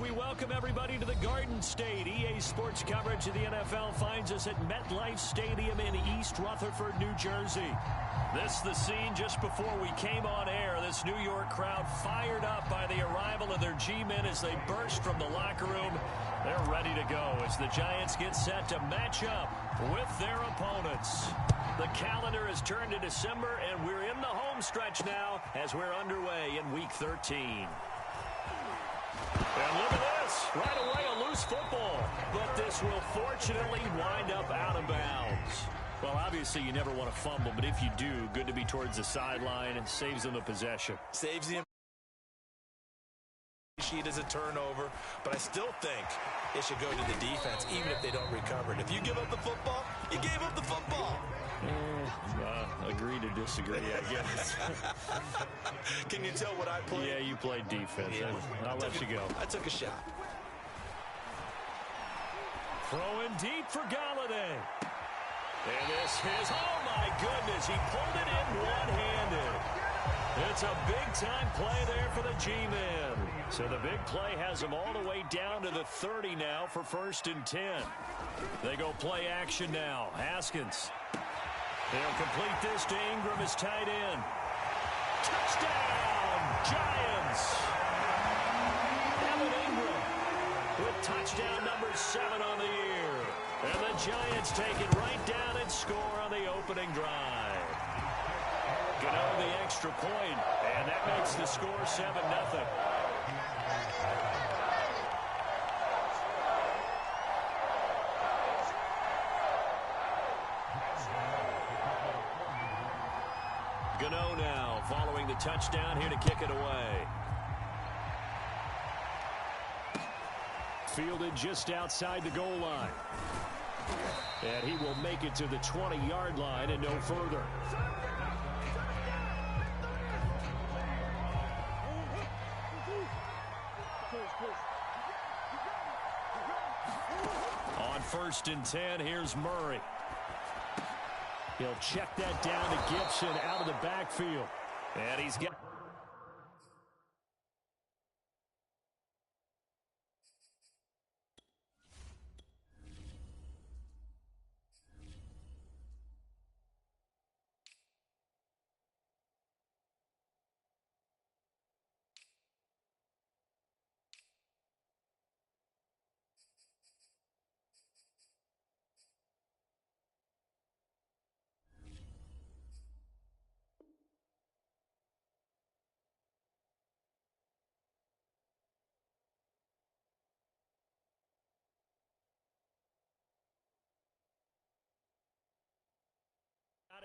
We welcome everybody to the Garden State. EA Sports coverage of the NFL finds us at MetLife Stadium in East Rutherford, New Jersey. This is the scene just before we came on air. This New York crowd fired up by the arrival of their G-men as they burst from the locker room. They're ready to go as the Giants get set to match up with their opponents. The calendar has turned to December, and we're in the home stretch now as we're underway in Week 13. And look at this. Right away, a loose football. But this will fortunately wind up out of bounds. Well, obviously, you never want to fumble, but if you do, good to be towards the sideline. It saves them a possession. Saves the sheet as a turnover, but I still think it should go to the defense, even if they don't recover it. If you give up the football, you gave up the football. Agree to disagree, I guess. Can you tell what I played? Yeah, you played defense. Yeah. I'll let you go. I took a shot. Throwing deep for Galladay. And this is, oh my goodness, he pulled it in one-handed. It's a big-time play there for the G-men. So the big play has them all the way down to the 30 now for 1st and 10. They go play action now. Haskins. They'll complete this to Ingram as tight end. Touchdown, Giants! Evan Ingram with touchdown number 7 on the year. And the Giants take it right down and score on the opening drive. Gano the extra point, and that makes the score 7-0. Gano now following the touchdown here to kick it away. Fielded just outside the goal line. And he will make it to the 20-yard line and no further. On 1st and 10, here's Murray. He'll check that down to Gibson out of the backfield. And he's got...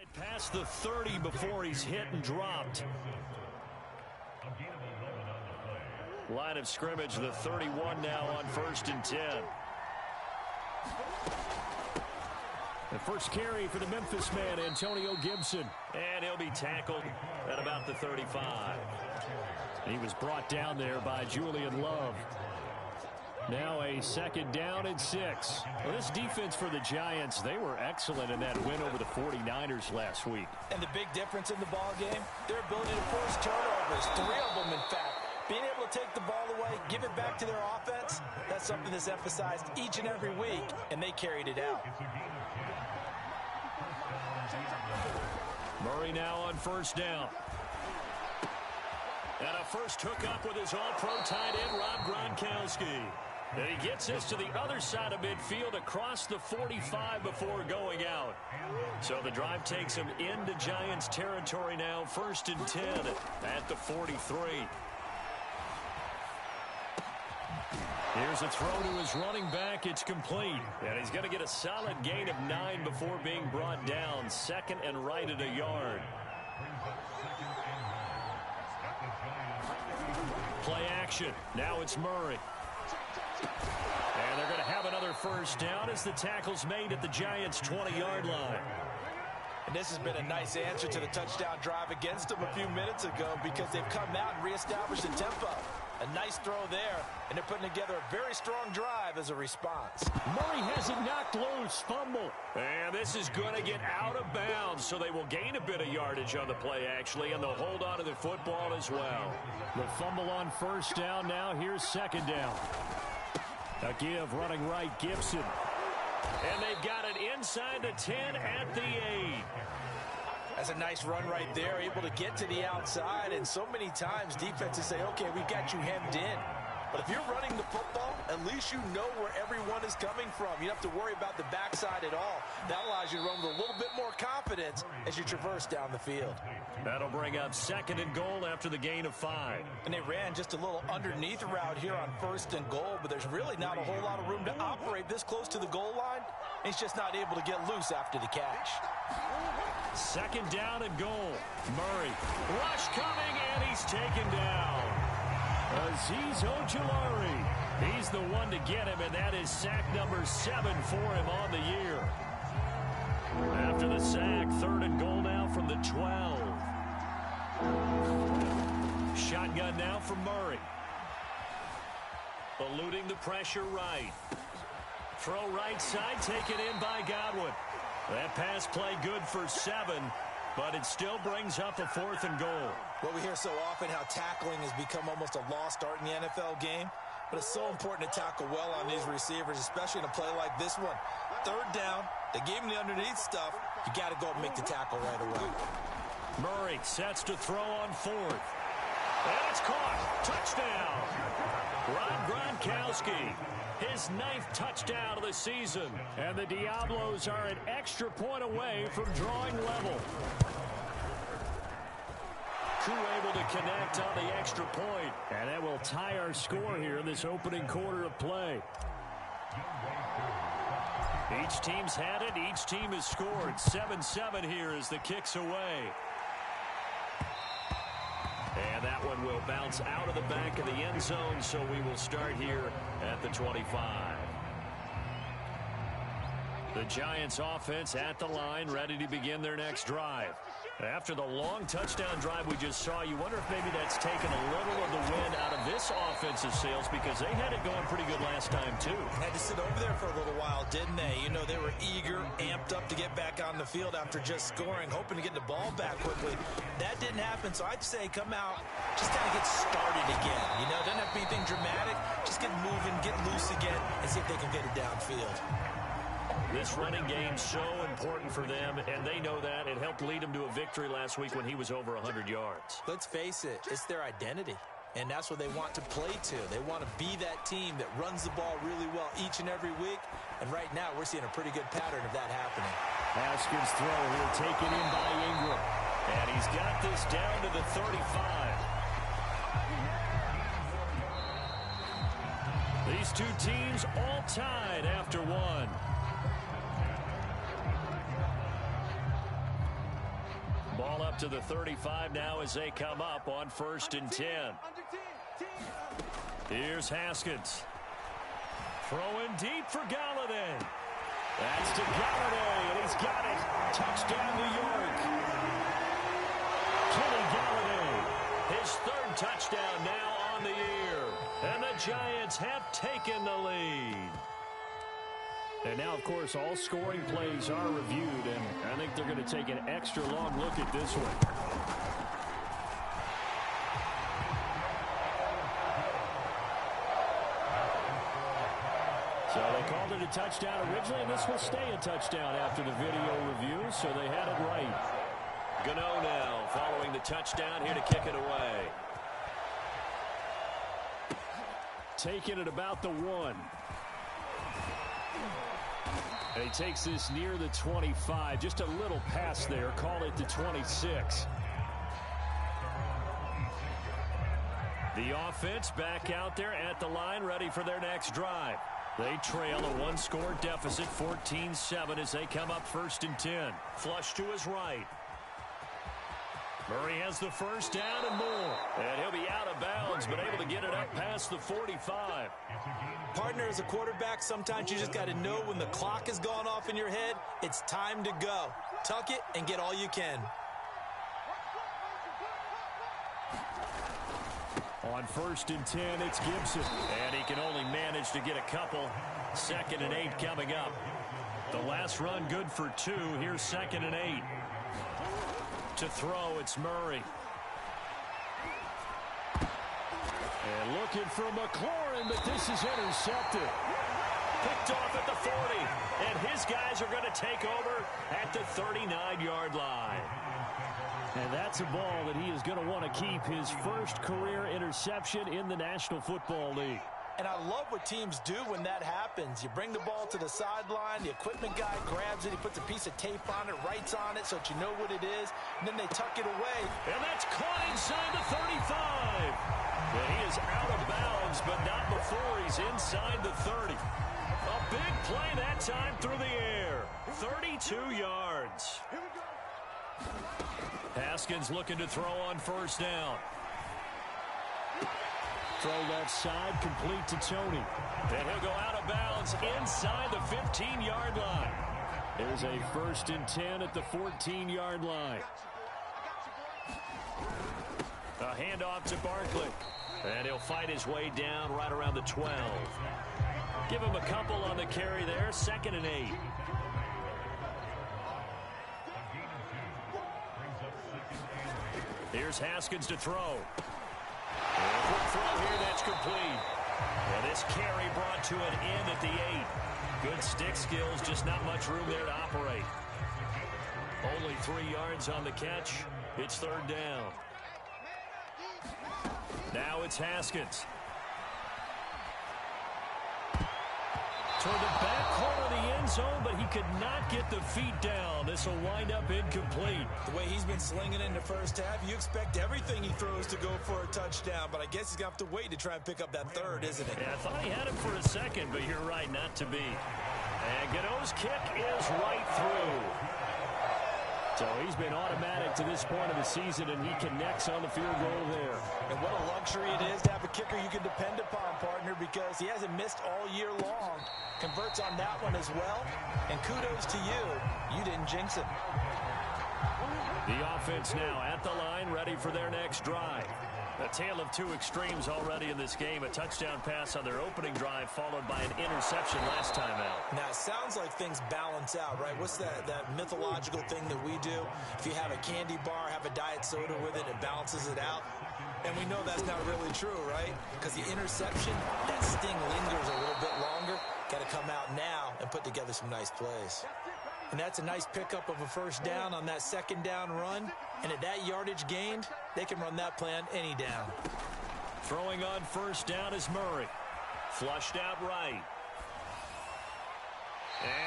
it past the 30 before he's hit and dropped. Line of scrimmage, the 31 now on 1st and 10. The first carry for the Memphis man, Antonio Gibson. And he'll be tackled at about the 35. He was brought down there by Julian Love. Now a 2nd down and 6. Well, this defense for the Giants, they were excellent in that win over the 49ers last week. And the big difference in the ball game, their ability to force turnovers. 3 of them, in fact. Being able to take the ball away, give it back to their offense, that's something that's emphasized each and every week, and they carried it out. Murray now on 1st down. And a first hookup with his all-pro tight end, Rob Gronkowski. And he gets this to the other side of midfield across the 45 before going out. So the drive takes him into Giants territory now, 1st and 10 at the 43. Here's a throw to his running back. It's complete. And he's going to get a solid gain of 9 before being brought down. 2nd and right at a yard. Play action. Now it's Murray. And they're going to have another first down as the tackle's made at the Giants' 20-yard line. And this has been a nice answer to the touchdown drive against them a few minutes ago because they've come out and reestablished the tempo. A nice throw there, and they're putting together a very strong drive as a response. Murray has it knocked loose. Fumble. And this is going to get out of bounds, so they will gain a bit of yardage on the play, actually, and they'll hold on to the football as well. The fumble on first down now. Here's second down. A give running right, Gibson. And they've got it inside the 10 at the 8. That's a nice run right there, able to get to the outside. And so many times defenses say, okay, we've got you hemmed in. But if you're running the football, at least you know where everyone is coming from. You don't have to worry about the backside at all. That allows you to run with a little bit more confidence as you traverse down the field. That'll bring up second and goal after the gain of 5. And they ran just a little underneath route here on first and goal, but there's really not a whole lot of room to operate this close to the goal line. He's just not able to get loose after the catch. Second down and goal. Murray. Rush coming, and he's taken down. Azeez Ojulari. He's the one to get him, and that is sack number 7 for him on the year. After the sack, third and goal now from the 12. Shotgun now from Murray. Eluding the pressure right. Throw right side, taken in by Godwin. That pass play good for 7, but it still brings up a fourth and goal. Well, we hear so often how tackling has become almost a lost art in the NFL game, but it's so important to tackle well on these receivers, especially in a play like this one. Third down, they gave him the underneath stuff. You got to go and make the tackle right away. Murray sets to throw on fourth. And it's caught. Touchdown. Rob Gronkowski. His 9th touchdown of the season. And the Diablos are an extra point away from drawing level. Crew able to connect on the extra point. And that will tie our score here in this opening quarter of play. Each team's had it. Each team has scored. 7-7 here as the kick's away. And that one will bounce out of the back of the end zone, so we will start here at the 25. The Giants offense at the line, ready to begin their next drive. After the long touchdown drive we just saw, you wonder if maybe that's taken a little of the wind out of this offensive sails, because they had it going pretty good last time too. Had to sit over there for a little while, didn't they? You know, they were eager, amped up to get back on the field after just scoring, hoping to get the ball back quickly. That didn't happen, so I'd say come out, just kind of get started again. You know, doesn't have to be anything dramatic. Just get moving, get loose again, and see if they can get it downfield. This running game so important for them, and they know that. It helped lead them to a victory last week when he was over 100 yards. Let's face it, it's their identity, and that's what they want to play to. They want to be that team that runs the ball really well each and every week, and right now we're seeing a pretty good pattern of that happening. Haskins' throw here taken in by Ingram, and he's got this down to the 35. These two teams all tied after one. Ball up to the 35 now as they come up on 1st and 10. Here's Haskins. Throwing deep for Galladay. That's to Galladay, and he's got it. Touchdown, New York. Kenny Galladay, his 3rd touchdown now on the year. And the Giants have taken the lead. And now, of course, all scoring plays are reviewed, and I think they're going to take an extra long look at this one. So they called it a touchdown originally, and this will stay a touchdown after the video review, so they had it right. Gano now following the touchdown here to kick it away. Taking it about the 1. And he takes this near the 25. Just a little pass there. Call it the 26. The offense back out there at the line, ready for their next drive. They trail a 1-score deficit, 14-7, as they come up 1st and 10. Flush to his right. Murray has the first down and more. And he'll be out of bounds, but able to get it up past the 45. Partner, as a quarterback, sometimes you just got to know when the clock has gone off in your head, it's time to go. Tuck it and get all you can. On On 1st and 10, it's Gibson. And he can only manage to get a couple. 2nd and 8 coming up. The last run good for 2. Here's 2nd and 8. To throw, it's Murray. And looking for McLaurin, but this is intercepted. Picked off at the 40. And his guys are going to take over at the 39-yard line. And that's a ball that he is going to want to keep, his first career interception in the National Football League. And I love what teams do when that happens. You bring the ball to the sideline, the equipment guy grabs it, he puts a piece of tape on it, writes on it so that you know what it is, and then they tuck it away. And that's caught inside the 35. And he is out of bounds, but not before he's inside the 30. A big play that time through the air. 32 yards. Haskins looking to throw on 1st down. Throw left side, complete to Tony. And he'll go out of bounds inside the 15-yard line. There's a 1st and 10 at the 14-yard line. A handoff to Barkley. And he'll fight his way down right around the 12. Give him a couple on the carry there. 2nd and 8. Here's Haskins to throw. And a quick throw here, that's complete. And this carry brought to an end at the 8. Good stick skills, just not much room there to operate. Only 3 yards on the catch. It's 3rd down. Now it's Haskins. Toward the back corner of the end zone, but he could not get the feet down. This will wind up incomplete. The way he's been slinging in the first half, you expect everything he throws to go for a touchdown, but I guess he's going to have to wait to try and pick up that 3rd, isn't it? Yeah, I thought he had it for a second, but you're right, not to be. And Gano's kick is right through. So he's been automatic to this point of the season, and he connects on the field goal there. And what a luxury it is to have a kicker you can depend upon, partner, because he hasn't missed all year long. Converts on that one as well, and kudos to you. You didn't jinx him. The offense now at the line, ready for their next drive. A tale of 2 extremes already in this game. A touchdown pass on their opening drive, followed by an interception last time out. Now, it sounds like things balance out, right? What's that mythological thing that we do? If you have a candy bar, have a diet soda with it, it balances it out. And we know that's not really true, right? Because the interception, that sting lingers a little bit longer. Got to come out now and put together some nice plays. And that's a nice pickup of a 1st down on that 2nd down run. And at that yardage gained, they can run that plan any down. Throwing on 1st down is Murray. Flushed out right.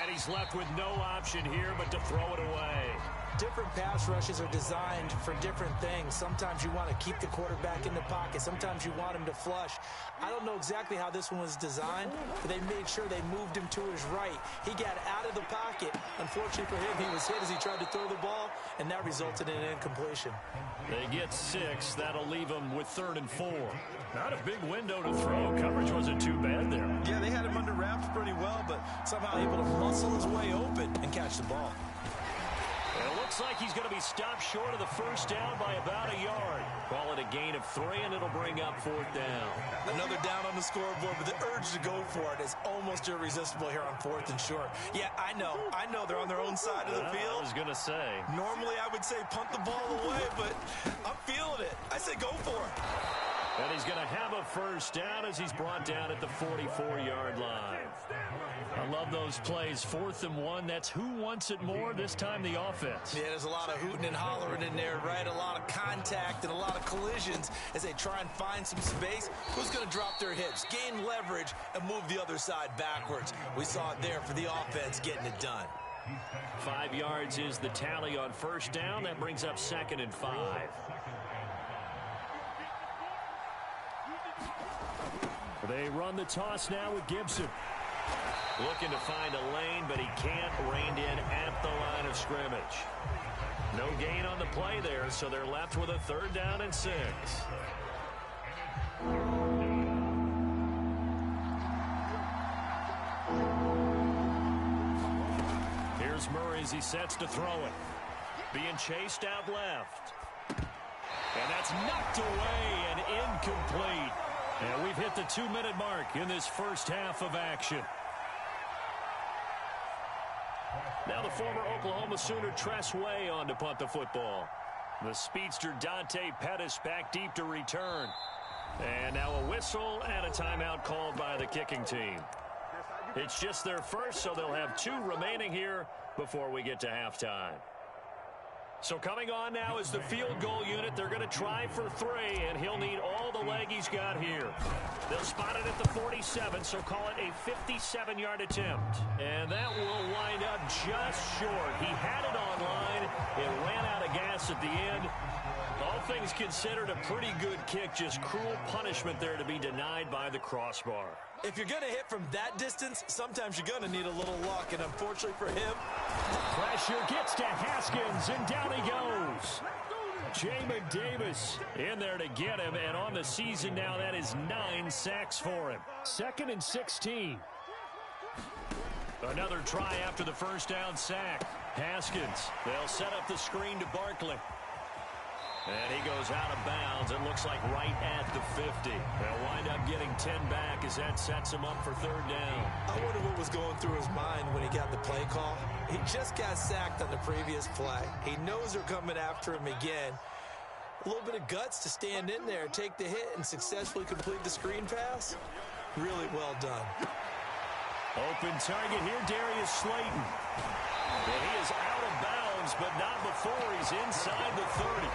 And he's left with no option here but to throw it away. Different pass rushes are designed for different things. Sometimes you want to keep the quarterback in the pocket. Sometimes you want him to flush. I don't know exactly how this one was designed, but they made sure they moved him to his right. He got out of the pocket. Unfortunately for him, he was hit as he tried to throw the ball, and that resulted in an incompletion. They get 6. That'll leave them with 3rd and 4. Not a big window to throw. Coverage wasn't too bad there. Yeah, they had him under wraps pretty well, but somehow able to muscle his way open and catch the ball. And it looks like he's going to be stopped short of the 1st down by about a yard. Call it a gain of 3, and it'll bring up 4th down. Another down on the scoreboard, but the urge to go for it is almost irresistible here on 4th and short. Yeah, I know they're on their own side of the field. I was going to say. Normally I would say punt the ball away, but I'm feeling it. I say go for it. And he's going to have a 1st down as he's brought down at the 44-yard line. I love those plays. 4th and 1. That's who wants it more, this time the offense. Yeah, there's a lot of hooting and hollering in there, right? A lot of contact and a lot of collisions as they try and find some space. Who's going to drop their hips, gain leverage, and move the other side backwards? We saw it there for the offense getting it done. 5 yards is the tally on 1st down. That brings up 2nd and 5. They run the toss now with Gibson. Looking to find a lane, but he can't. Reined in at the line of scrimmage. No gain on the play there, so they're left with a 3rd down and 6. Here's Murray as he sets to throw it. Being chased out left. And that's knocked away and incomplete. And we've hit the 2-minute mark in this first half of action. Now the former Oklahoma Sooner Tress Way on to punt the football. The speedster Dante Pettis back deep to return. And now a whistle and a timeout called by the kicking team. It's just their first, so they'll have 2 remaining here before we get to halftime. So coming on now is the field goal unit. They're going to try for 3, and he'll need all the leg he's got here. They'll spot it at the 47, so call it a 57-yard attempt. And that will wind up just short. He had it online. It ran out of gas at the end. All things considered, a pretty good kick. Just cruel punishment there to be denied by the crossbar. If you're going to hit from that distance, sometimes you're going to need a little luck. And unfortunately for him, pressure gets to Haskins, and down he goes. Jamin Davis in there to get him. And on the season now, that is 9 sacks for him. 2nd and 16. Another try after the first down sack. Haskins, they'll set up the screen to Barkley. And he goes out of bounds, it looks like right at the 50. They'll wind up getting 10 back as that sets him up for 3rd down. I wonder what was going through his mind when he got the play call. He just got sacked on the previous play. He knows they're coming after him again. A little bit of guts to stand in there, take the hit, and successfully complete the screen pass. Really well done. Open target here, Darius Slayton. And he is out of bounds, but not before he's inside the 30.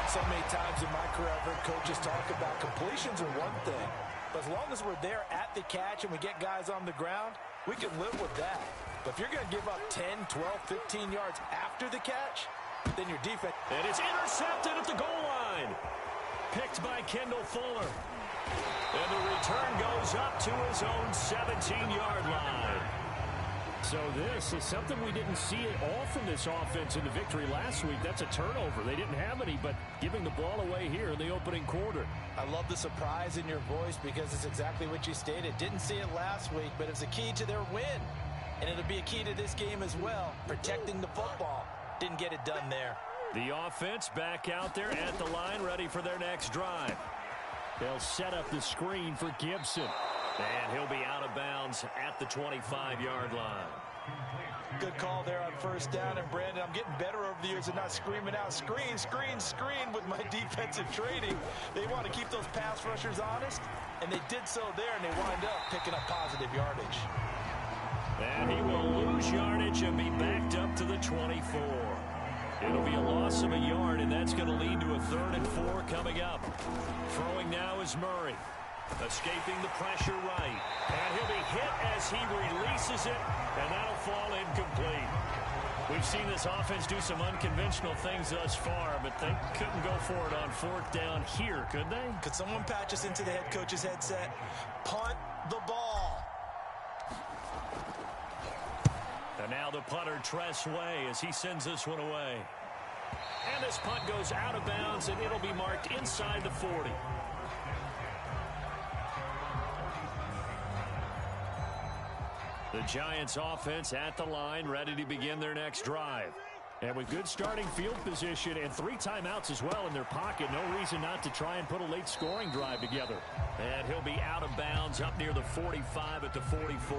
So many times in my career, I've heard coaches talk about completions are one thing. But as long as we're there at the catch and we get guys on the ground, we can live with that. But if you're going to give up 10, 12, 15 yards after the catch, then your defense... And it's intercepted at the goal line. Picked by Kendall Fuller. And the return goes up to his own 17-yard line. So this is something we didn't see at all from this offense in the victory last week. That's a turnover. They didn't have any, but giving the ball away here in the opening quarter. I love the surprise in your voice because it's exactly what you stated. Didn't see it last week, but it's a key to their win. And it'll be a key to this game as well, protecting the football. Didn't get it done there. The offense back out there at the line, ready for their next drive. They'll set up the screen for Gibson. And he'll be out of bounds at the 25-yard line. Good call there on 1st down. And, Brandon, I'm getting better over the years and not screaming out, screen, screen, screen with my defensive training. They want to keep those pass rushers honest, and they did so there, and they wind up picking up positive yardage. And he will lose yardage and be backed up to the 24. It'll be a loss of a yard, and that's going to lead to a 3rd and 4 coming up. Throwing now is Murray. Escaping the pressure right. And he'll be hit as he releases it, and that'll fall incomplete. We've seen this offense do some unconventional things thus far, but they couldn't go for it on 4th down here, could they? Could someone patch us into the head coach's headset? Punt the ball. And now the punter, Tress Way, as he sends this one away. And this punt goes out of bounds, and it'll be marked inside the 40. The Giants offense at the line, ready to begin their next drive. And with good starting field position and 3 timeouts as well in their pocket, no reason not to try and put a late scoring drive together. And he'll be out of bounds up near the 45 at the 44.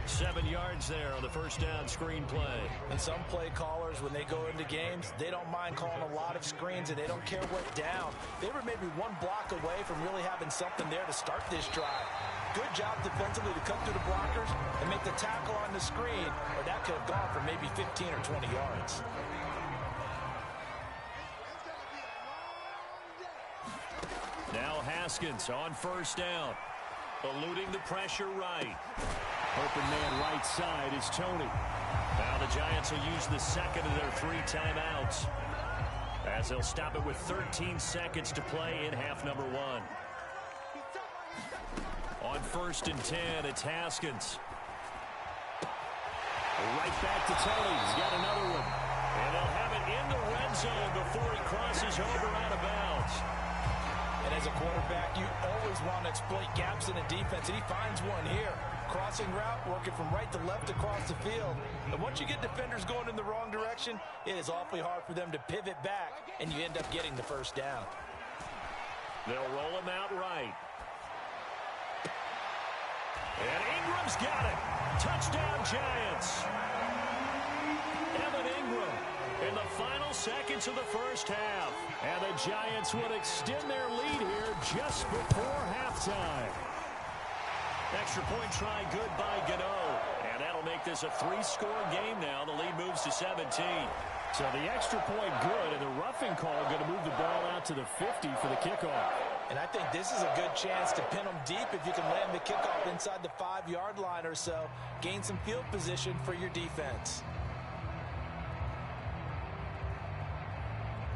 7 yards there on the 1st down screen play. And some play callers, when they go into games, they don't mind calling a lot of screens, and they don't care what down. They were maybe 1 block away from really having something there to start this drive. Good job defensively to cut through the blockers and make the tackle on the screen, or that could have gone for maybe 15 or 20 yards. Now Haskins on 1st down. Eluding the pressure right. Open man right side is Tony. Now the Giants will use the 2nd of their 3 timeouts, as they'll stop it with 13 seconds to play in half number 1. On 1st and 10, it's Haskins. Right back to Tony. He's got another one. And they'll have it in the red zone before he crosses over out of bounds. And as a quarterback, you always want to exploit gaps in the defense, and he finds one here. crossing route, working from right to left across the field. And once you get defenders going in the wrong direction, it is awfully hard for them to pivot back, and you end up getting the first down. They'll roll him out right. And Ingram's got it. Touchdown, Giants. Evan Ingram in the final seconds of the first half. And the Giants would extend their lead here just before halftime. Extra point try good by Gano. And that'll make this a 3-score game now. The lead moves to 17. So the extra point good, and the roughing call going to move the ball out to the 50 for the kickoff. And I think this is a good chance to pin them deep if you can land the kickoff inside the 5-yard line or so. Gain some field position for your defense.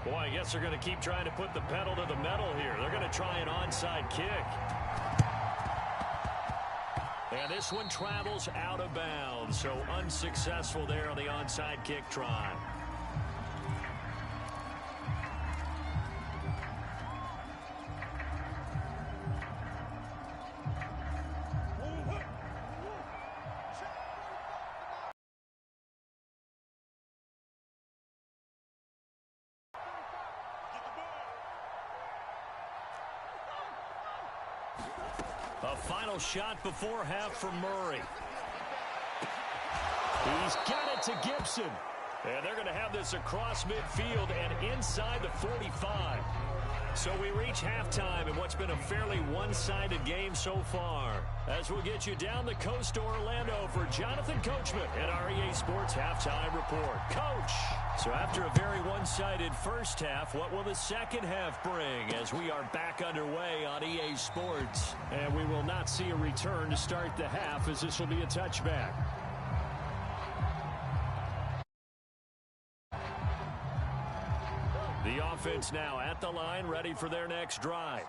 Boy, I guess they're going to keep trying to put the pedal to the metal here. They're going to try an onside kick. And this one travels out of bounds, so unsuccessful there on the onside kick try. A final shot before half from Murray. He's got it to Gibson. And they're going to have this across midfield and inside the 45. So we reach halftime in what's been a fairly one-sided game so far. As we'll get you down the coast to Orlando for Jonathan Coachman and our EA Sports Halftime Report. Coach! So after a very one-sided first half, what will the second half bring as we are back underway on EA Sports? And we will not see a return to start the half, as this will be a touchback. The offense now at the line, ready for their next drive.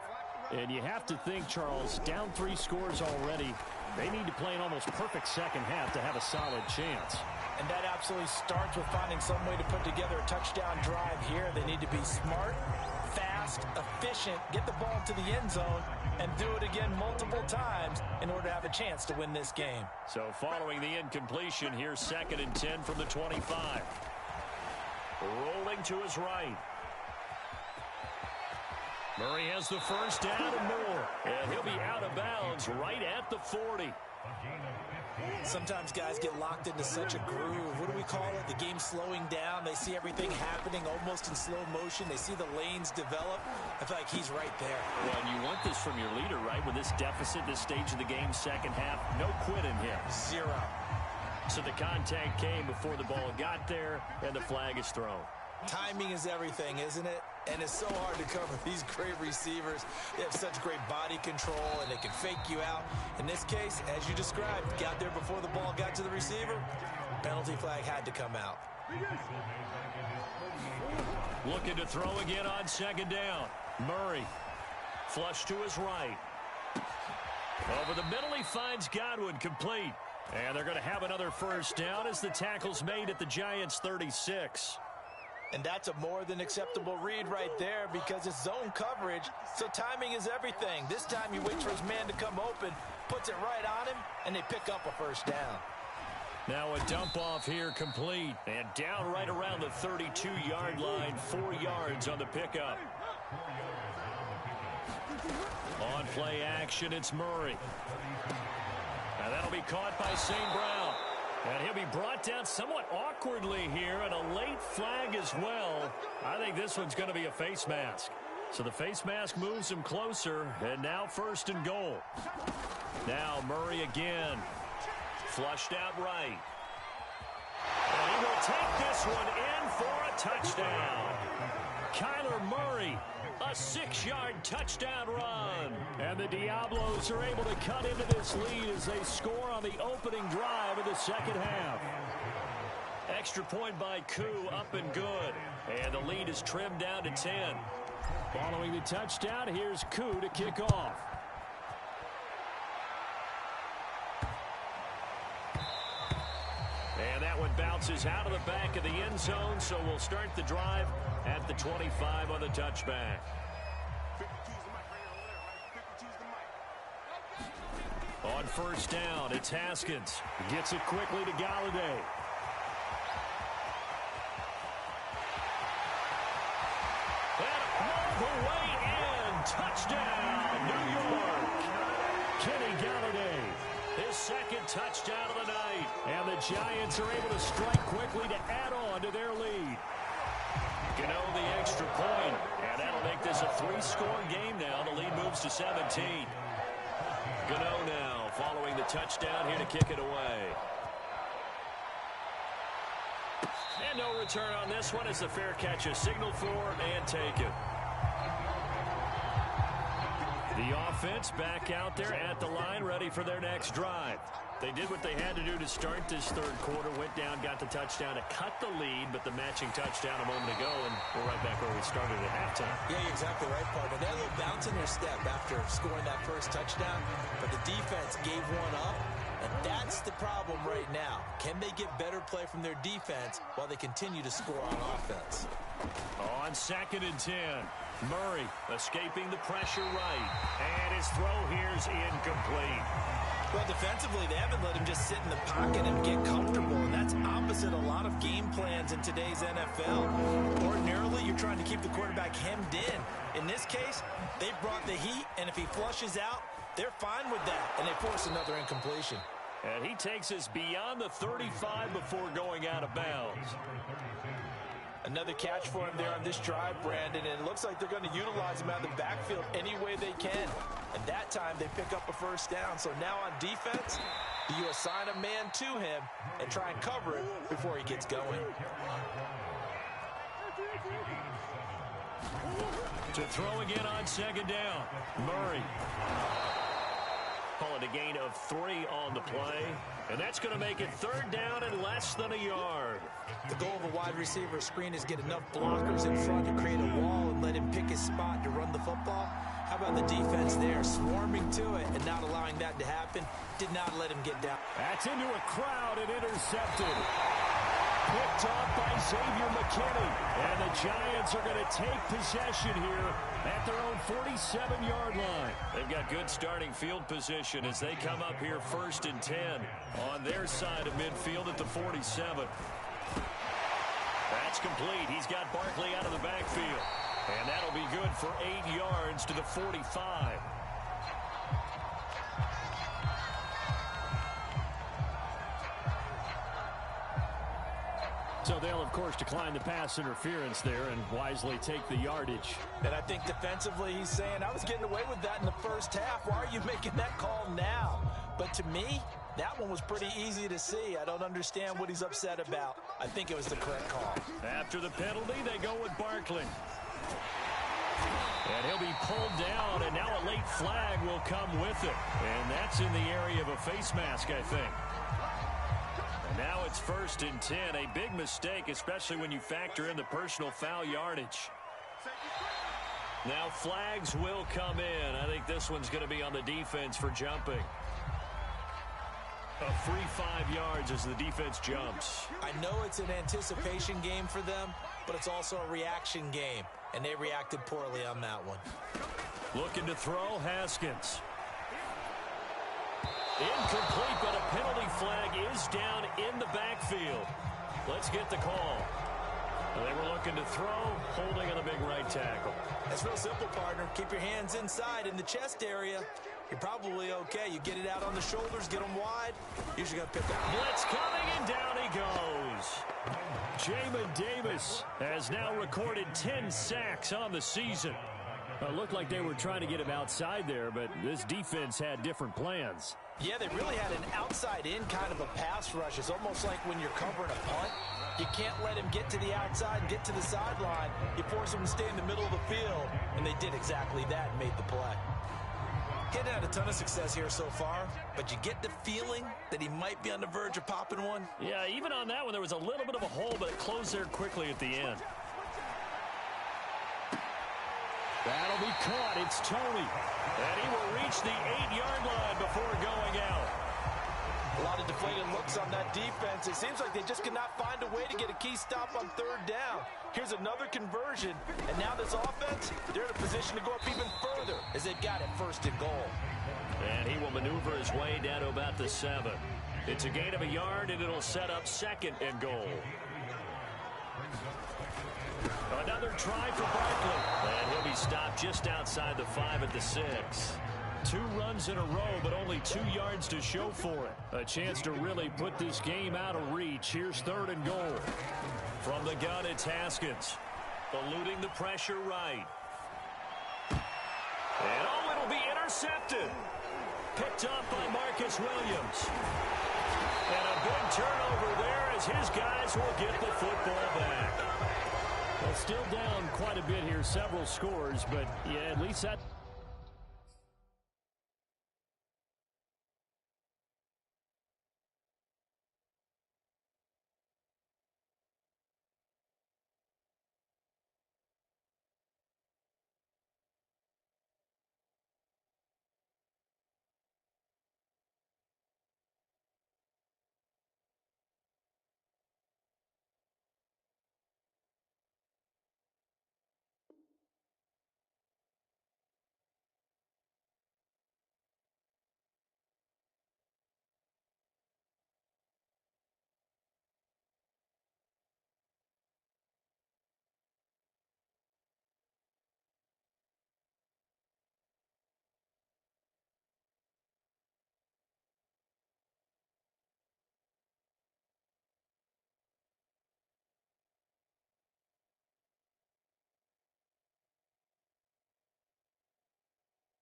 And you have to think, Charles, down 3 scores already. They need to play an almost perfect second half to have a solid chance. And that absolutely starts with finding some way to put together a touchdown drive here. They need to be smart, fast, efficient, get the ball to the end zone, and do it again multiple times in order to have a chance to win this game. So following the incompletion, here's 2nd and 10 from the 25. Rolling to his right. Murray has the first down and more. And he'll be out of bounds right at the 40. Sometimes guys get locked into such a groove. What do we call it? The game slowing down. They see everything happening almost in slow motion. They see the lanes develop. I feel like he's right there. Well, and you want this from your leader, right? With this deficit, this stage of the game, second half, no quitting him. 0. So the contact came before the ball got there, and the flag is thrown. Timing is everything, isn't it? And it's so hard to cover these great receivers. They have such great body control, and they can fake you out. In this case, as you described, got there before the ball got to the receiver. Penalty flag had to come out. Looking to throw again on 2nd down. Murray. Flush to his right. Over the middle, he finds Godwin, complete. And they're going to have another first down as the tackle's made at the Giants' 36. And that's a more than acceptable read right there because it's zone coverage, so timing is everything. This time he waits for his man to come open, puts it right on him, and they pick up a first down. Now a dump off here complete. And down right around the 32-yard line, 4 yards on the pickup. On play action, it's Murray. And that'll be caught by St. Brown. And he'll be brought down somewhat awkwardly here, and a late flag as well. I think this one's going to be a face mask. So the face mask moves him closer, and now 1st and goal. Now Murray again. Flushed out right. And he will take this one in for a touchdown. Kyler Murray, a 6-yard touchdown run. And the Diablos are able to cut into this lead as they score on the opening drive of the second half. Extra point by Koo, up and good. And the lead is trimmed down to 10. Following the touchdown, here's Koo to kick off. And that one bounces out of the back of the end zone, so we'll start the drive at the 25 on the touchback. On first down. It's Haskins. Gets it quickly to Galladay. And all the way in. Touchdown, New York. Kenny Galladay, his second touchdown of the night. And the Giants are able to strike quickly to add on to their lead. Gano the extra point, and that'll make this a 3-score game now. The lead moves to 17. Gano now following the touchdown here to kick it away. And no return on this one as the fair catch is signaled for and taken. The offense back out there at the line, ready for their next drive. They did what they had to do to start this third quarter, went down, got the touchdown to cut the lead, but the matching touchdown a moment ago, and we're right back where we started at halftime. Yeah, you're exactly right, partner. They had a little bounce in their step after scoring that first touchdown, but the defense gave one up, and that's the problem right now. Can they get better play from their defense while they continue to score on offense? On 2nd and 10, Murray escaping the pressure right, and his throw here's incomplete. Well, defensively, they haven't let him just sit in the pocket and get comfortable, and that's opposite a lot of game plans in today's NFL. Ordinarily, you're trying to keep the quarterback hemmed in. In this case, they brought the heat, and if he flushes out, they're fine with that, and they force another incompletion. And he takes us beyond the 35 before going out of bounds. Another catch for him there on this drive, Brandon, and it looks like they're going to utilize him out of the backfield any way they can. And that time, they pick up a first down. So now on defense, you assign a man to him and try and cover it before he gets going. To throw again on 2nd down, Murray. Call it a gain of 3 on the play. And that's going to make it 3rd down and less than a yard. The goal of a wide receiver screen is get enough blockers in front to create a wall and let him pick his spot to run the football. How about the defense there, swarming to it and not allowing that to happen? Did not let him get down. That's into a crowd and intercepted. Picked off by Xavier McKinney. And the Giants are going to take possession here at their own 47-yard line. They've got good starting field position as they come up here 1st and 10 on their side of midfield at the 47. That's complete. He's got Barkley out of the backfield. And that'll be good for 8 yards to the 45. So they'll, of course, decline the pass interference there and wisely take the yardage. And I think defensively he's saying, I was getting away with that in the first half. Why are you making that call now? But to me, that one was pretty easy to see. I don't understand what he's upset about. I think it was the correct call. After the penalty, they go with Barkley. And he'll be pulled down, and now a late flag will come with it. And that's in the area of a face mask, I think. And now it's 1st and 10. A big mistake, especially when you factor in the personal foul yardage. Now flags will come in. I think this one's going to be on the defense for jumping. A free 5 yards as the defense jumps. I know it's an anticipation game for them, but it's also a reaction game, and they reacted poorly on that one. Looking to throw, Haskins. Incomplete, but a penalty flag is down in the backfield. Let's get the call. They were looking to throw, holding on the big right tackle. That's real simple, partner. Keep your hands inside in the chest area. You're probably okay. You get it out on the shoulders, get them wide. Usually going to pick up. Blitz coming, and down he goes. Jamin Davis has now recorded 10 sacks on the season. It looked like they were trying to get him outside there, but this defense had different plans. Yeah, they really had an outside-in kind of a pass rush. It's almost like when you're covering a punt. You can't let him get to the outside and get to the sideline. You force him to stay in the middle of the field, and they did exactly that and made the play. He hadn't had a ton of success here so far, but you get the feeling that he might be on the verge of popping one. Yeah, even on that one, there was a little bit of a hole, but it closed there quickly at the end. That'll be caught. It's Tony. And he will reach the 8-yard line before going out. A lot of deflated looks on that defense. It seems like they just cannot find a way to get a key stop on 3rd down. Here's another conversion, and now this offense, they're in a position to go up even further as they've got it 1st and goal. And he will maneuver his way down to about the 7. It's a gain of a yard, and it'll set up 2nd and goal. Another try for Barkley. And he'll be stopped just outside the 5 at the 6. 2 runs in a row, but only 2 yards to show for it. A chance to really put this game out of reach. Here's 3rd and goal. From the gun, it's Haskins. Eluding the pressure right. And it'll be intercepted. Picked up by Marcus Williams. And a big turnover there as his guys will get the football back. Well, still down quite a bit here, several scores, but yeah, at least that.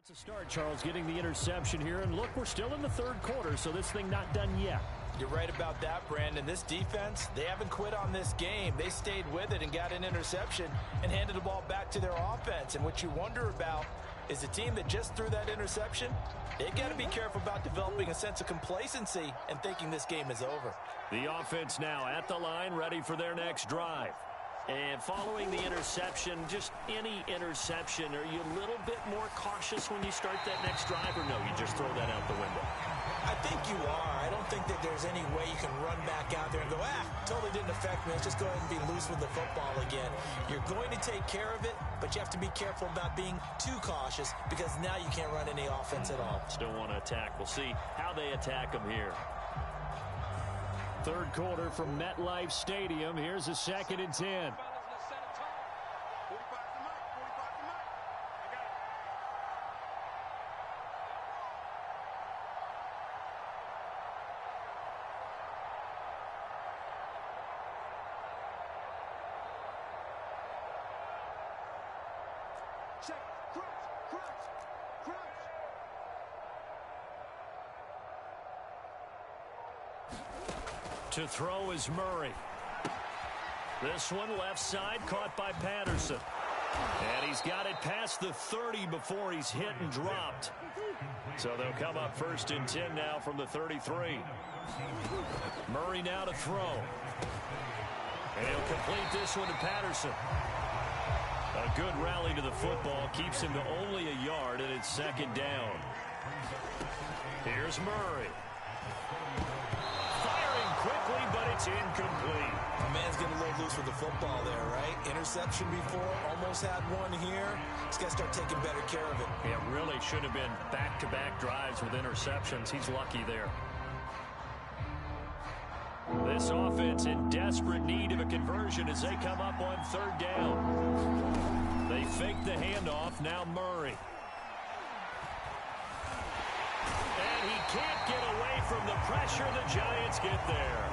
It's a start, Charles, getting the interception here. And look, we're still in the 3rd quarter, so this thing not done yet. You're right about that, Brandon. This defense, they haven't quit on this game. They stayed with it and got an interception and handed the ball back to their offense. And what you wonder about is the team that just threw that interception, they've got to be careful about developing a sense of complacency and thinking this game is over. The offense now at the line, ready for their next drive. And following the interception, just any interception, are you a little bit more cautious when you start that next drive, or no, you just throw that out the window? I think you are. I don't think that there's any way you can run back out there and go, totally didn't affect me. Let's just go ahead and be loose with the football again. You're going to take care of it, but you have to be careful about being too cautious because now you can't run any offense at all. Still want to attack. We'll see how they attack them here. 3rd quarter from MetLife Stadium. Here's a 2nd and 10. To throw is Murray. This one left side, caught by Patterson. And he's got it past the 30 before he's hit and dropped. So they'll come up 1st and 10 now from the 33. Murray now to throw. And he'll complete this one to Patterson. A good rally to the football keeps him to only a yard, and it's 2nd down. Here's Murray. Quickly, but it's incomplete. The man's getting a little loose with the football there, right? Interception before, almost had one here. He's got to start taking better care of it. Yeah, really should have been back-to-back drives with interceptions. He's lucky there. This offense in desperate need of a conversion as they come up on 3rd down. They fake the handoff. Now Murray. He can't get away from the pressure. The Giants get there.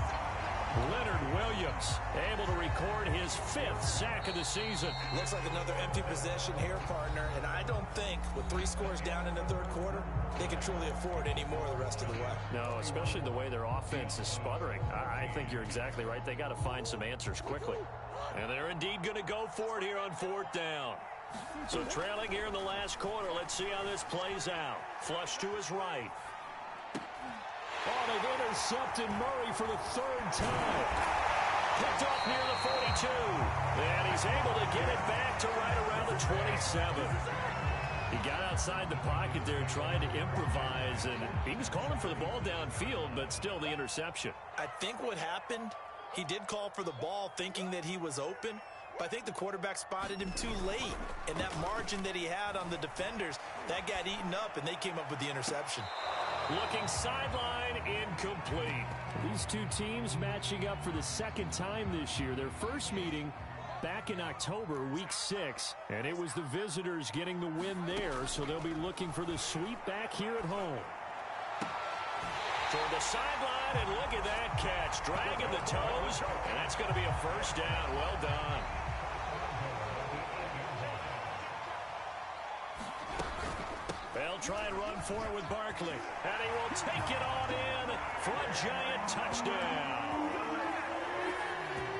Leonard Williams able to record his 5th sack of the season. Looks like another empty possession here, partner. And I don't think with 3 scores down in the 3rd quarter, they can truly afford any more the rest of the way. No, especially the way their offense is sputtering. I think you're exactly right. They got to find some answers quickly. And they're indeed going to go for it here on 4th down. So trailing here in the last quarter. Let's see how this plays out. Flush to his right. Oh, they've intercepted Murray for the 3rd time. Picked off near the 42. And he's able to get it back to right around the 27. He got outside the pocket there trying to improvise, and he was calling for the ball downfield, but still the interception. I think what happened, he did call for the ball thinking that he was open, But I think the quarterback spotted him too late, and that margin that he had on the defenders, that got eaten up, and they came up with the interception. Looking sideline, incomplete. These two teams matching up for the second time this year. Their first meeting back in October, week 6, and it was the visitors getting the win there, so they'll be looking for the sweep back here at home. Toward the sideline, and look at that catch, dragging the toes, and that's going to be a first down. Well done. They'll try and run for it with Barkley, and he will take it on in for a Giant touchdown.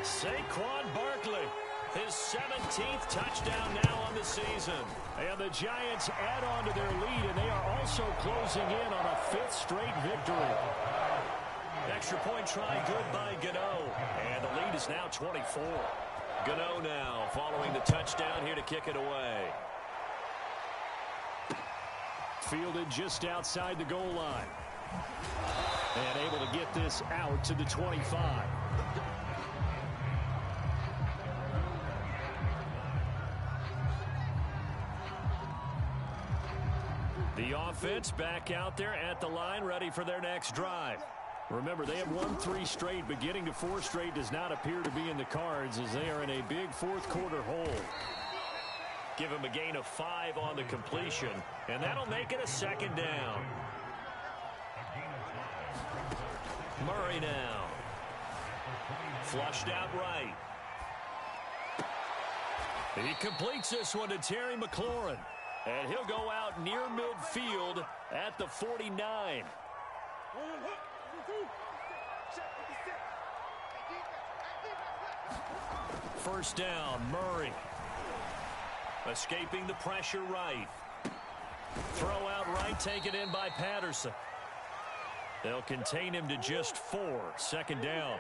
Saquon Barkley, his 17th touchdown now on the season. And the Giants add on to their lead, and they are also closing in on a 5th straight victory. Extra point try good by Gano, and the lead is now 24. Gano now following the touchdown here to kick it away. Fielded just outside the goal line. And able to get this out to the 25. The offense back out there at the line, ready for their next drive. Remember, they have won 3 straight, but getting to 4 straight does not appear to be in the cards as they are in a big fourth-quarter hole. Give him a gain of 5 on the completion, and that'll make it a second down. Murray now. Flushed out right. He completes this one to Terry McLaurin. And he'll go out near midfield at the 49. First down, Murray. Escaping the pressure right. Throw out right, taken in by Patterson. They'll contain him to just 4. Second down.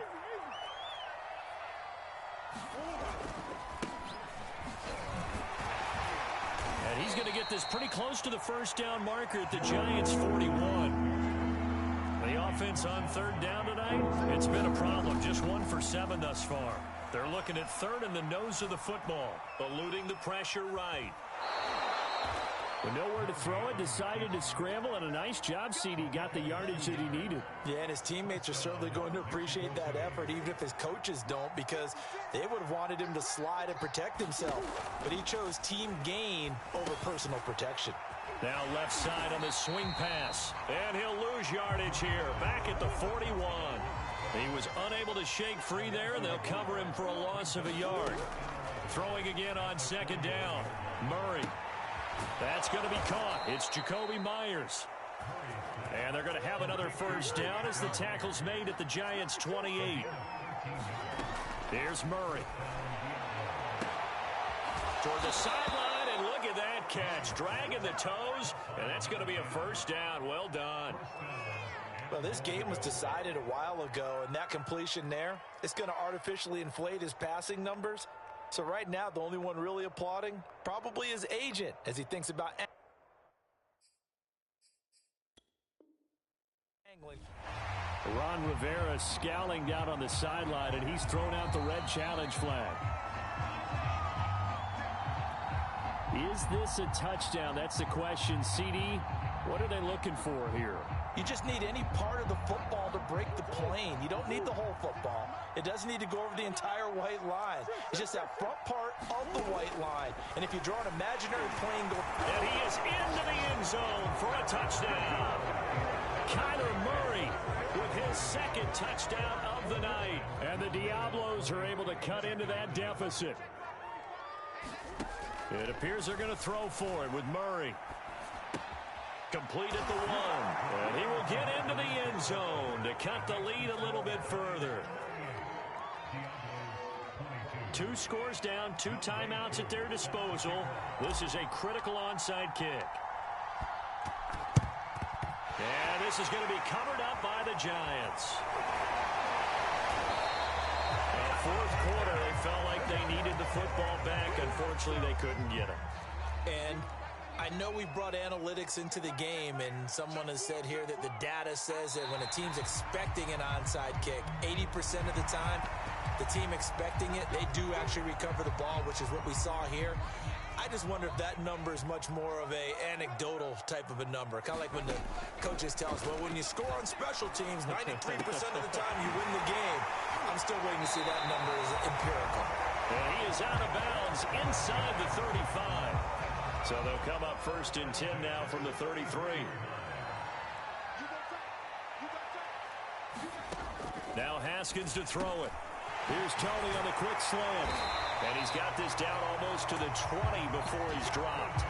And he's going to get this pretty close to the first down marker at the Giants' 41. The offense on third down tonight, it's been a problem. Just 1 for 7 thus far. They're looking at third in the nose of the football, eluding the pressure right. With nowhere to throw it, decided to scramble, and a nice job, CD. Got the yardage that he needed. Yeah, and his teammates are certainly going to appreciate that effort, even if his coaches don't, because they would have wanted him to slide and protect himself. But he chose team gain over personal protection. Now left side on the swing pass, and he'll lose yardage here, back at the 41. He was unable to shake free there, and they'll cover him for a loss of a yard. Throwing again on second down. Murray. That's going to be caught. It's Jacoby Myers. And they're going to have another first down as the tackle's made at the Giants' 28. Here's Murray. Toward the sideline, and look at that catch. Dragging the toes, and that's going to be a first down. Well done. Well, this game was decided a while ago, and that completion there, it's going to artificially inflate his passing numbers. So right now, the only one really applauding probably his agent as he thinks about angling. Ron Rivera scowling down on the sideline, and he's thrown out the red challenge flag. Is this a touchdown? That's the question. CD, what are they looking for here? You just need any part of the football to break the plane. You don't need the whole football. It doesn't need to go over the entire white line. It's just that front part of the white line. And if you draw an imaginary plane go... And he is into the end zone for a touchdown. Kyler Murray with his second touchdown of the night. And the Diablos are able to cut into that deficit. It appears they're going to throw for it with Murray. Complete at the 1. And he will get into the end zone to cut the lead a little bit further. 2 scores down, 2 timeouts at their disposal. This is a critical onside kick. And this is going to be covered up by the Giants. Fourth quarter, they felt like they needed the football back. Unfortunately, they couldn't get it. And I know we brought analytics into the game, and someone has said here that the data says that when a team's expecting an onside kick, 80% of the time, the team expecting it, they do actually recover the ball, which is what we saw here. I just wonder if that number is much more of a anecdotal type of a number. Kind of like when the coaches tell us, well, when you score on special teams, 93% of the time you win the game. I'm still waiting to see that number is empirical. And he is out of bounds inside the 35. So they'll come up 1st and 10 now from the 33. Now Haskins to throw it. Here's Tony on the quick slant. And he's got this down almost to the 20 before he's dropped.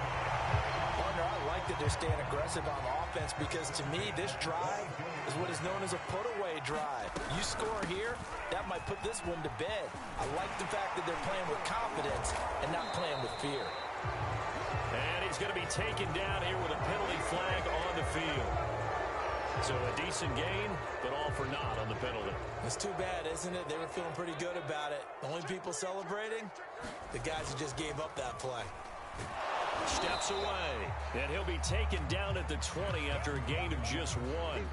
Partner, I like that they're staying aggressive on offense because to me, this drive is what is known as a put-away drive. You score here, that might put this one to bed. I like the fact that they're playing with confidence and not playing with fear. And he's going to be taken down here with a penalty flag on the field. So a decent gain, but all for naught on the penalty. It's too bad, isn't it? They were feeling pretty good about it. The only people celebrating, the guys who just gave up that play. Steps away, and he'll be taken down at the 20 after a gain of just 1.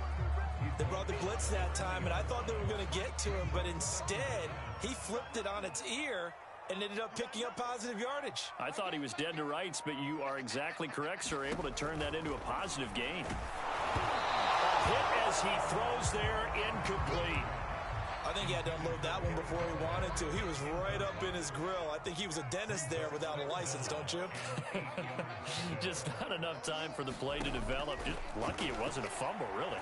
They brought the blitz that time, and I thought they were going to get to him, but instead, he flipped it on its ear and ended up picking up positive yardage. I thought he was dead to rights, but you are exactly correct, sir. Able to turn that into a positive gain. Hit as he throws there, incomplete. I think he had to unload that one before he wanted to. He was right up in his grill. I think he was a dentist there without a license, don't you? Just not enough time for the play to develop. Just lucky it wasn't a fumble, really.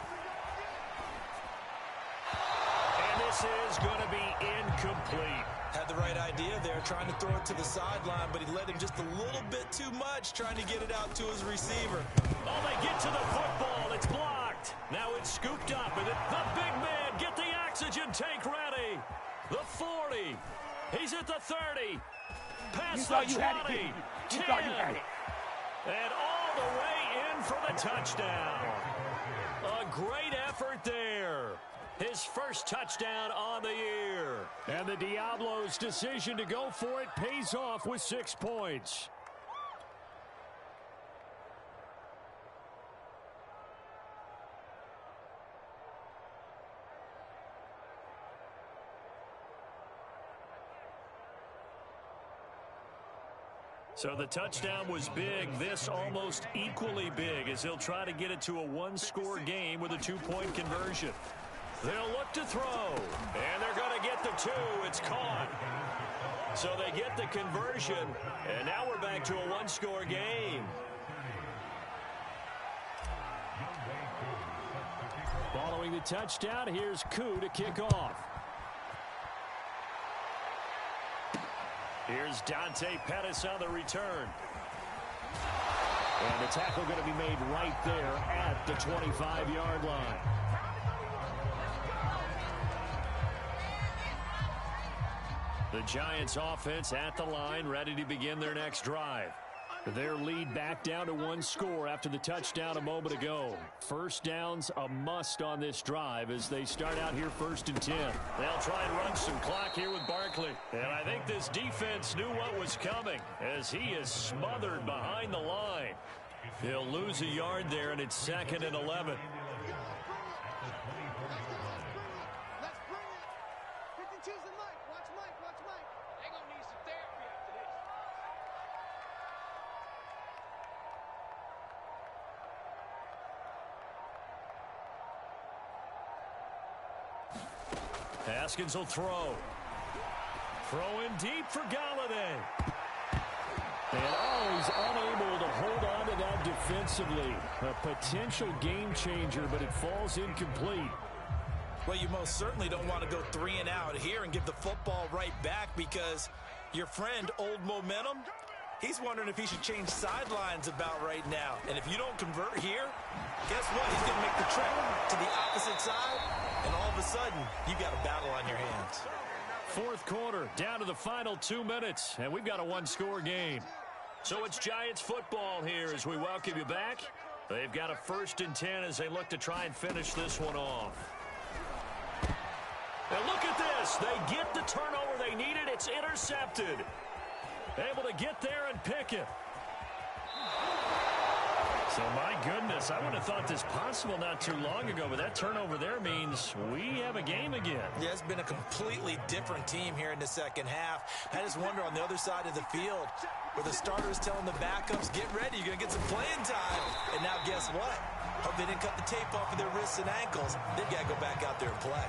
And this is going to be incomplete. Had the right idea there, trying to throw it to the sideline, but he led him just a little bit too much, trying to get it out to his receiver. Oh, they get to the football. It's blocked. Now it's scooped up, and the big man, get the oxygen tank ready. The 40. He's at the 30. Past the 20. 10. And all the way in for the touchdown. A great effort there. His first touchdown on the year. And the Diablos' decision to go for it pays off with 6 points. So the touchdown was big. This almost equally big as he'll try to get it to a one-score game with a 2-point conversion. They'll look to throw, and they're going to get the 2. It's caught. So they get the conversion, and now we're back to a one-score game. Following the touchdown, here's Koo to kick off. Here's Dante Pettis on the return. And the tackle going to be made right there at the 25-yard line. The Giants offense at the line, ready to begin their next drive. Their lead back down to 1 score after the touchdown a moment ago. First down's a must on this drive as they start out here 1st and 10. They'll try and run some clock here with Barkley. And I think this defense knew what was coming as he is smothered behind the line. He'll lose a yard there, and it's 2nd and 11. Haskins will throw. Throwing deep for Galladay. And he's unable to hold on to that defensively. A potential game changer, but it falls incomplete. Well, you most certainly don't want to go 3 and out here and give the football right back because your friend, Old Momentum, he's wondering if he should change sidelines about right now. And if you don't convert here, guess what? He's going to make the trip to the opposite side, and all of a sudden, you got a battle on your hands. 4th quarter, down to the final 2 minutes, and we've got a one-score game. So it's Giants football here as we welcome you back. They've got a 1st and 10 as they look to try and finish this one off. And look at this. They get the turnover they needed. It's intercepted. Able to get there and pick it. So, my goodness, I would have thought this possible not too long ago, but that turnover there means we have a game again. Yeah, it's been a completely different team here in the second half. I just wonder on the other side of the field where the starters telling the backups, get ready, you're going to get some playing time. And now guess what? Hope they didn't cut the tape off of their wrists and ankles. They've got to go back out there and play.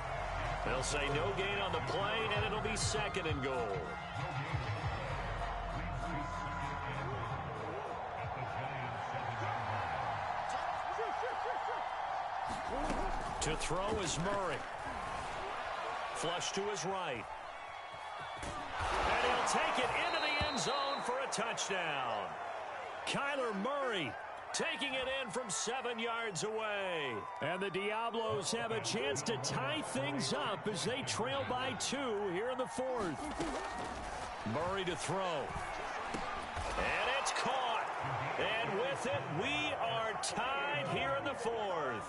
They'll say no gain on the play, and it'll be 2nd and goal. To throw is Murray. Flush to his right. And he'll take it into the end zone for a touchdown. Kyler Murray taking it in from 7 yards away. And the Diablos have a chance to tie things up as they trail by 2 here in the 4th. Murray to throw. And it's caught. And with it, we are tied here in the 4th.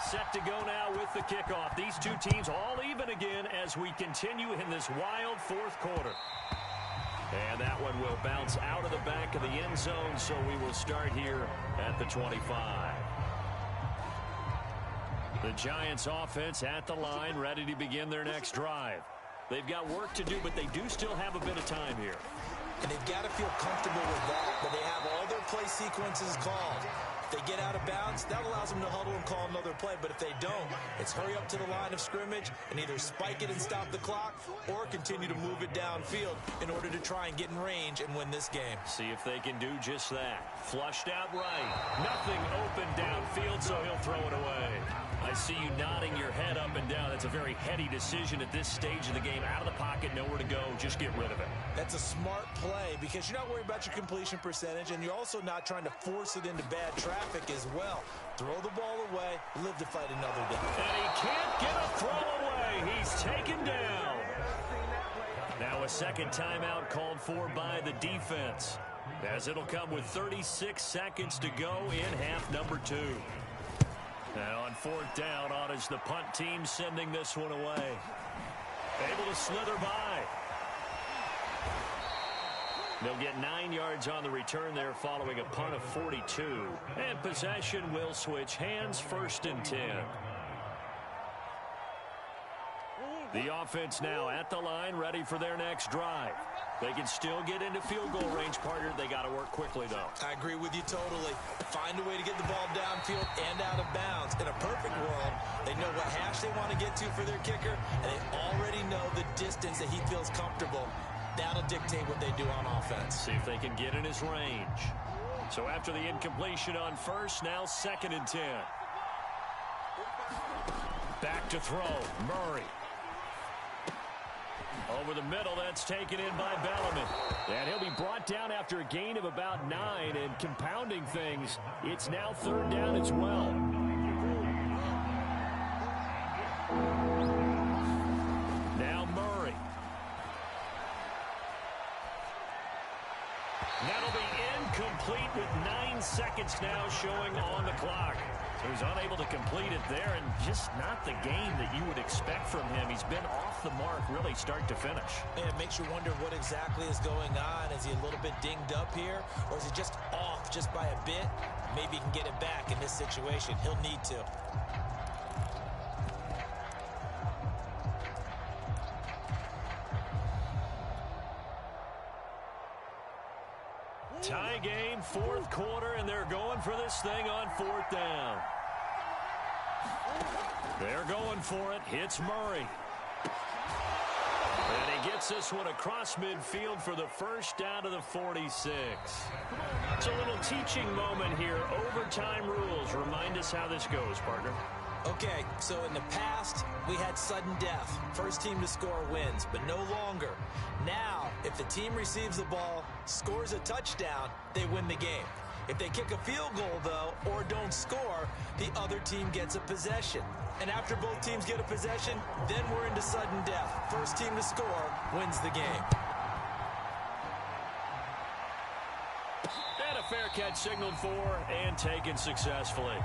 Set to go now with the kickoff. These two teams all even again as we continue in this wild 4th quarter. And that one will bounce out of the back of the end zone, so we will start here at the 25. The Giants offense at the line, ready to begin their next drive. They've got work to do, but they do still have a bit of time here. And they've got to feel comfortable with that they have all their play sequences called. If they get out of bounds, that allows them to huddle and call another play. But if they don't, it's hurry up to the line of scrimmage and either spike it and stop the clock or continue to move it downfield in order to try and get in range and win this game. See if they can do just that. Flushed out right. Nothing open downfield, so he'll throw it away. I see you nodding your head up and down. That's a very heady decision at this stage of the game. Out of the pocket, nowhere to go. Just get rid of it. That's a smart play because you're not worried about your completion percentage, and you're also not trying to force it into bad traffic as well. Throw the ball away, live to fight another day. And he can't get a throw away. He's taken down. Now a second timeout called for by the defense, as it'll come with 36 seconds to go in half number 2. Now on 4th down, on is the punt team sending this one away. Able to slither by. They'll get 9 yards on the return there following a punt of 42. And possession will switch hands, 1st and 10. The offense now at the line, ready for their next drive. They can still get into field goal range, partner. They got to work quickly, though. I agree with you totally. Find a way to get the ball downfield and out of bounds. In a perfect world, they know what hash they want to get to for their kicker, and they already know the distance that he feels comfortable. That'll dictate what they do on offense. See if they can get in his range. So after the incompletion on 1st, now 2nd and 10. Back to throw, Murray. Over the middle, that's taken in by Bellamy. And he'll be brought down after a gain of about 9, and compounding things, it's now 3rd down as well. Now Murray. That'll be incomplete with 9 seconds now showing on the clock. So he's unable to complete it there, and just not the game that you would expect from him. He's been off the mark really start to finish. And it makes you wonder what exactly is going on. Is he a little bit dinged up here, or is he just off just by a bit? Maybe he can get it back in this situation. He'll need to. Tie game, 4th quarter, and they're going for this thing on 4th down. They're going for it. Hits Murray. And he gets this one across midfield for the 1st down to the 46. It's a little teaching moment here. Overtime rules. Remind us how this goes, partner. Okay, so in the past, we had sudden death. First team to score wins, but no longer. Now, if the team receives the ball, scores a touchdown, they win the game. If they kick a field goal, though, or don't score, the other team gets a possession. And after both teams get a possession, then we're into sudden death. First team to score wins the game. And a fair catch signaled for and taken successfully.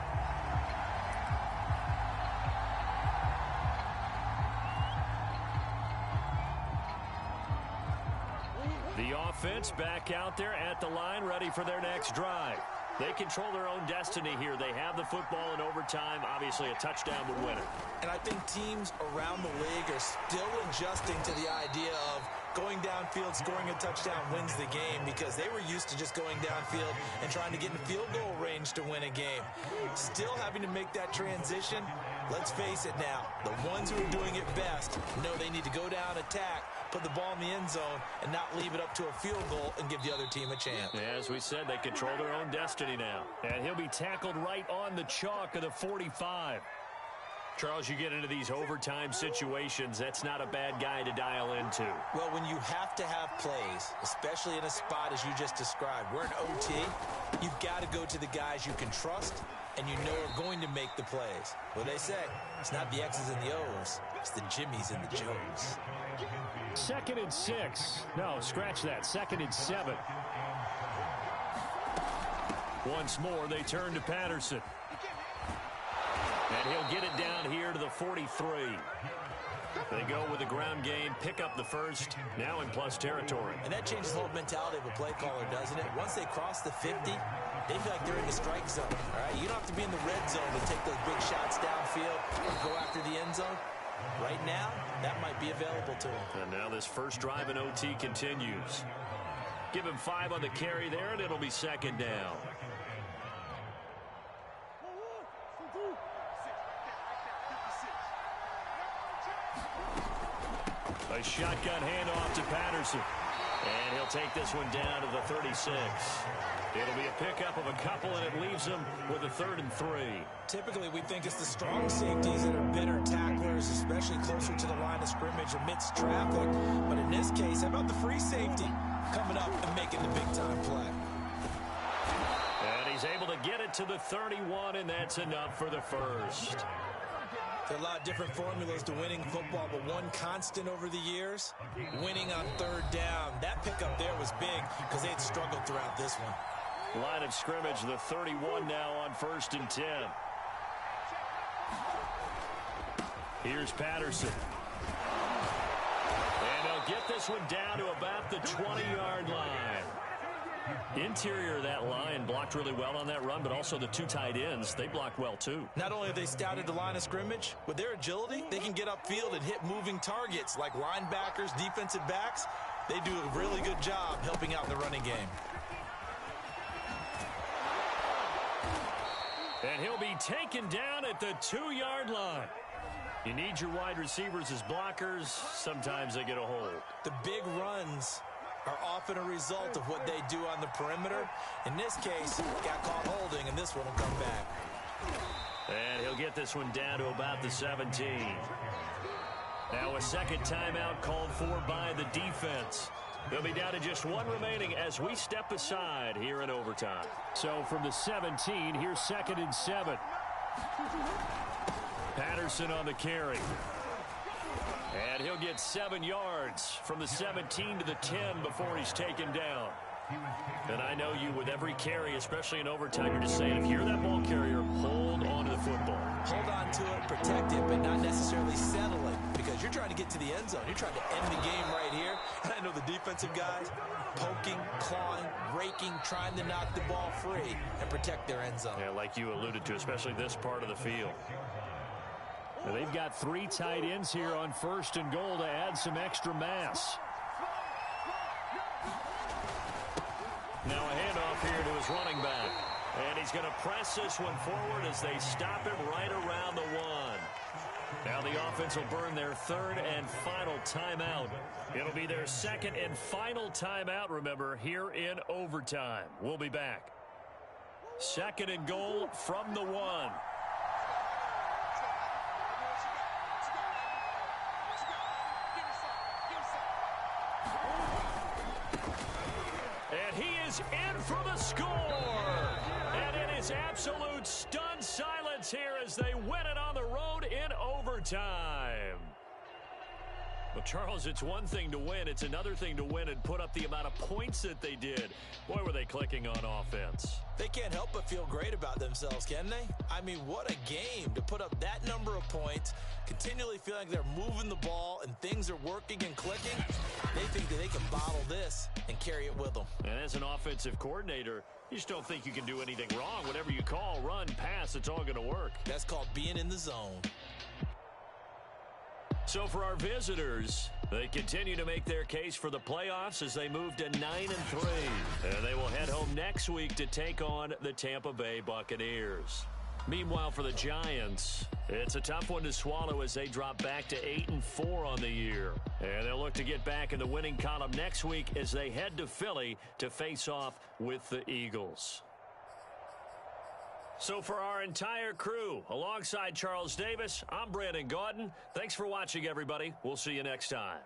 offense back out there at the line, ready for their next drive. They control their own destiny here. They have the football in overtime. Obviously, a touchdown would win it. And I think teams around the league are still adjusting to the idea of going downfield, scoring a touchdown wins the game, because they were used to just going downfield and trying to get in field goal range to win a game. Still having to make that transition. Let's face it now, the ones who are doing it best know they need to go down, attack, put the ball in the end zone, and not leave it up to a field goal and give the other team a chance. As we said, they control their own destiny now. And he'll be tackled right on the chalk of the 45. Charles, you get into these overtime situations, that's not a bad guy to dial into. Well, when you have to have plays, especially in a spot as you just described, we're in OT, you've got to go to the guys you can trust and you know are going to make the plays. What they say, it's not the X's and the O's, it's the Jimmies and the Joes. 2nd and 6. No, scratch that. 2nd and 7. Once more, they turn to Patterson. And he'll get it down here to the 43. They go with the ground game, pick up the first, now in plus territory. And that changes the whole mentality of a play caller, doesn't it? Once they cross the 50, they feel like they're in the strike zone. All right, you don't have to be in the red zone to take those big shots downfield or go after the end zone. Right now, that might be available to him. And now this first drive in OT continues. Give him 5 on the carry there, and it'll be 2nd down. A shotgun handoff to Patterson. And he'll take this one down to the 36. It'll be a pickup of a couple, and it leaves him with a 3rd and 3. Typically, we think it's the strong safeties that are better tacklers, especially closer to the line of scrimmage amidst traffic. But in this case, how about the free safety coming up and making the big-time play? And he's able to get it to the 31, and that's enough for the first. There are a lot of different formulas to winning football, but one constant over the years, winning on 3rd down. That pickup there was big because they had struggled throughout this one. Line of scrimmage, the 31 now on 1st and 10. Here's Patterson. And they'll get this one down to about the 20-yard line. Interior of that line blocked really well on that run, but also the 2 tight ends, they blocked well too. Not only have they scouted the line of scrimmage, with their agility, they can get upfield and hit moving targets like linebackers, defensive backs. They do a really good job helping out in the running game. And he'll be taken down at the 2-yard line. You need your wide receivers as blockers. Sometimes they get a hold. The big runs are often a result of what they do on the perimeter. In this case, got caught holding, and this one will come back. And he'll get this one down to about the 17. Now a second timeout called for by the defense. They'll be down to just 1 remaining as we step aside here in overtime. So from the 17, here's 2nd and 7. Patterson on the carry. And he'll get 7 yards from the 17 to the 10 before he's taken down. And I know you, with every carry, especially in overtime, you're just saying, if you're that ball carrier, hold on to the football. Hold on to it, protect it, but not necessarily settle it, because you're trying to get to the end zone. You're trying to end the game right here. And I know the defensive guys poking, clawing, raking, trying to knock the ball free and protect their end zone. Yeah, like you alluded to, especially this part of the field. Now they've got 3 tight ends here on 1st and goal to add some extra mass. Now a handoff here to his running back. And he's going to press this one forward as they stop him right around the 1. Now the offense will burn their 3rd and final timeout. It'll be their 2nd and final timeout, remember, here in overtime. We'll be back. 2nd and goal from the 1. And he is in for the score. And it is absolute stunned silence here as they win it on the road in overtime. Well, Charles, it's one thing to win. It's another thing to win and put up the amount of points that they did. Boy, were they clicking on offense. They can't help but feel great about themselves, can they? I mean, what a game to put up that number of points, continually feeling like they're moving the ball and things are working and clicking. They think that they can bottle this and carry it with them. And as an offensive coordinator, you just don't think you can do anything wrong. Whatever you call, run, pass, it's all going to work. That's called being in the zone. So for our visitors, they continue to make their case for the playoffs as they move to 9-3. And they will head home next week to take on the Tampa Bay Buccaneers. Meanwhile, for the Giants, it's a tough one to swallow as they drop back to 8-4 on the year. And they'll look to get back in the winning column next week as they head to Philly to face off with the Eagles. So for our entire crew, alongside Charles Davis, I'm Brandon Gaudin. Thanks for watching, everybody. We'll see you next time.